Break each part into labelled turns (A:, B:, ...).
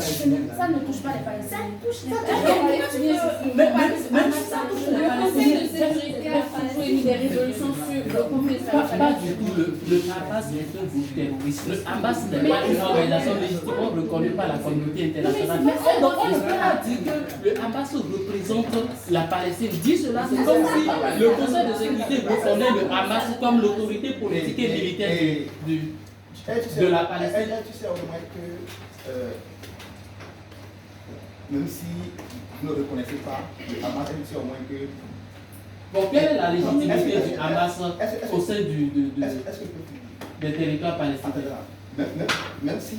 A: Ça ne touche pas les Palestiniens. Ça touche les
B: Palestiniens. Même si ça touche les Palestiniens, le Conseil de sécurité a émis des résolutions sur le conflit israélien.
C: Pas du tout. Le Hamas est un groupe terroriste. Le Hamas n'est pas une organisation légitimement reconnue par la communauté internationale. Donc on ne peut pas dire que le Hamas représente la Palestine. Dire cela, c'est comme si le Conseil de sécurité reconnaît le Hamas comme l'autorité politique et militaire de la Palestine.
D: Tu sais au moins que même si vous ne reconnaissez pas le Hamas, tu sais au moins que...
C: Bon, quelle est la légitimité du Hamas au sein des territoires palestiniens?
D: Même si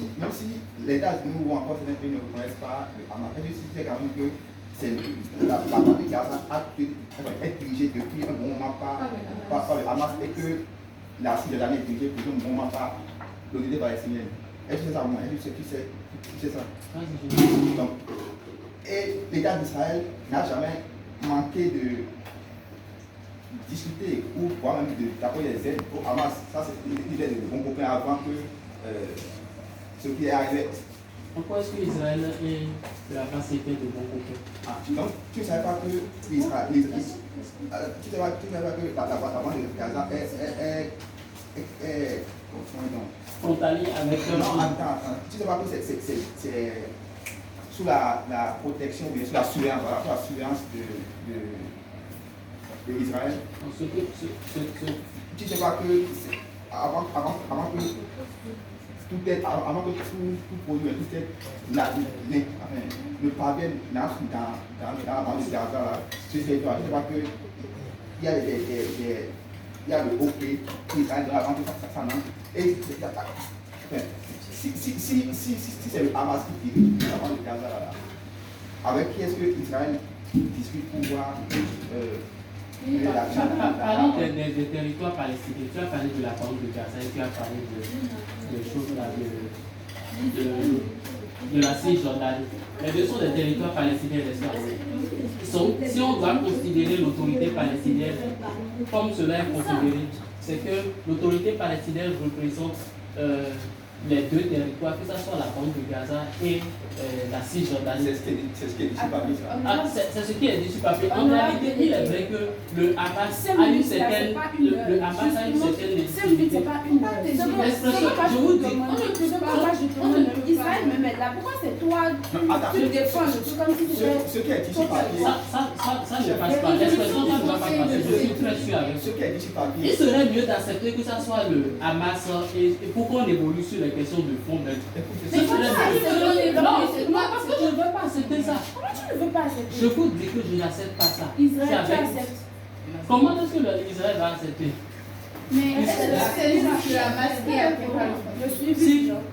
D: les États-Unis ou encore certains pays ne reconnaissent pas le Hamas, je sais quand même que la bande de Gaza est dirigée depuis un bon moment par le Hamas et que la Cisjordanie est dirigée depuis un bon moment par l'autorité palestinienne. Est-ce que c'est ça au moins? Est-ce que tu sais ça? Donc, et l'État d'Israël n'a jamais manqué de discuter ou voire même d'apporter des aides au Hamas. Ça, c'est une idée de bon copain avant que ce qui est arrivé.
C: Pourquoi est-ce que Israël et la France étaient de bons copains?
D: Donc, tu ne savais pas que Israël, tu ne savais pas que la bande de Gaza est
C: frontalier avec
D: non, attends. Tu ne sais pas que c'est sous la protection, bien sous la surveillance, voilà, sous la surveillance de Israël. Tu ne sais pas que avant que tout produit, tout est ne parvienne dans la bande de Gaza, tu ne sais pas que il y a le OK qui est dans la bande de Gaza. Et si c'est le Hamas qui dirige la bande de Gaza, avec qui est-ce que Israël discute pour voir
C: parlant des territoires palestiniens, tu as parlé de la bande de Gaza et tu as parlé de choses là, de la Cisjordanie. Mais ce sont des territoires palestiniens, si on doit considérer l'autorité palestinienne comme cela est considéré, c'est que l'autorité palestinienne représente les deux territoires, que ce soit la bande de Gaza et la Cisjordanie.
D: C'est ce qui est dit sur papier.
C: C'est ce qui est dit sur papier. En réalité, il est vrai que le Hamas a une certaine légitimité. Je vous dis,
A: Israël me met là. Pourquoi c'est toi qui te défends? Comme si tu
D: ce qui est dit sur papier.
C: Ça ne passe pas. L'expression ne va pas passer. Je suis très sûr avec
D: ce qui est dit sur papier.
C: Il serait mieux d'accepter que ça soit le Hamas et pour qu'on évolue sur les questions de fond. Non, parce que je ne veux pas accepter ça.
A: Comment tu ne veux pas accepter?
C: Je vous dis que je n'accepte pas ça.
A: Israël, tu acceptes.
C: Comment est-ce que Israël va accepter?
B: Mais c'est le Hamas qui a fait.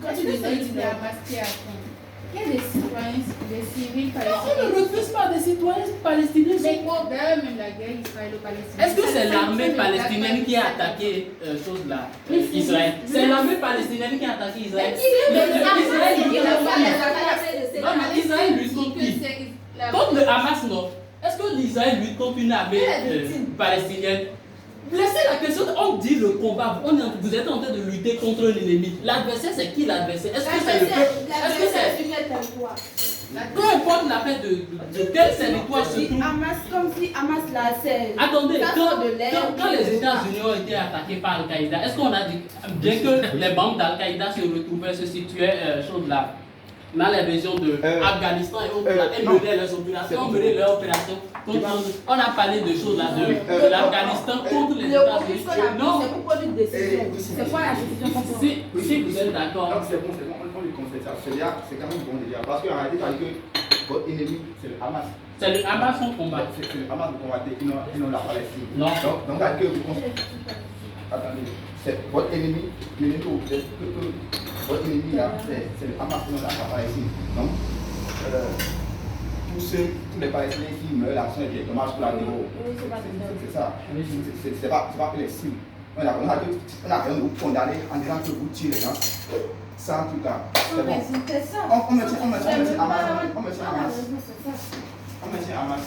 A: Quand tu dis ça,
B: c'est le Hamas qui a fait. Il y a des citoyens, des civils palestiniens.
C: On ne refuse pas des citoyens palestiniens.
B: Mais d'ailleurs, même la guerre israélo-palestinienne.
C: Est-ce que c'est l'armée palestinienne qui a attaqué Israël? C'est l'armée palestinienne qui a attaqué Israël. Israël lutte contre qui? Contre le Hamas, non? Est-ce que l'Israël lutte contre une armée palestinienne? Laissez la question, on dit le combat, vous êtes en train de lutter contre l'ennemi. L'adversaire, c'est qui l'adversaire? Est-ce que c'est le peuple? Est-ce que c'est... Peu importe la paix de quel territoire se trouve.
A: Hamas, comme si Hamas là, c'est...
C: Attendez, quand les États-Unis ont été attaqués par Al-Qaïda, est-ce qu'on a dit, bien que les membres d'Al-Qaïda se situaient dans les régions de Afghanistan et autres, et menaient leurs opérations, on a parlé de choses là, de l'Afghanistan contre les États-Unis. Non,
A: c'est pour prendre une décision. C'est quoi la décision?
C: Si vous êtes d'accord.
D: C'est bon, on lui confie ça. C'est quand même bon déjà. Parce qu'en réalité, que votre ennemi, c'est le Hamas.
C: C'est le Hamas qu'on combat.
D: C'est le Hamas qu'on combat, qui n'ont la Palestine.
C: Non.
D: Donc, que vous attendez, c'est votre ennemi, votre ennemi là, c'est le Hamas qui n'ont la Palestine. Donc, tous les Palestiniens qui meurent là sont des dommages pour la terror. C'est ça. C'est pas que les cibles. On a rien de vous condamner en disant que vous tuez les gens. Ça, en tout cas. C'est bon. On me tient Hamas. On me tient Hamas.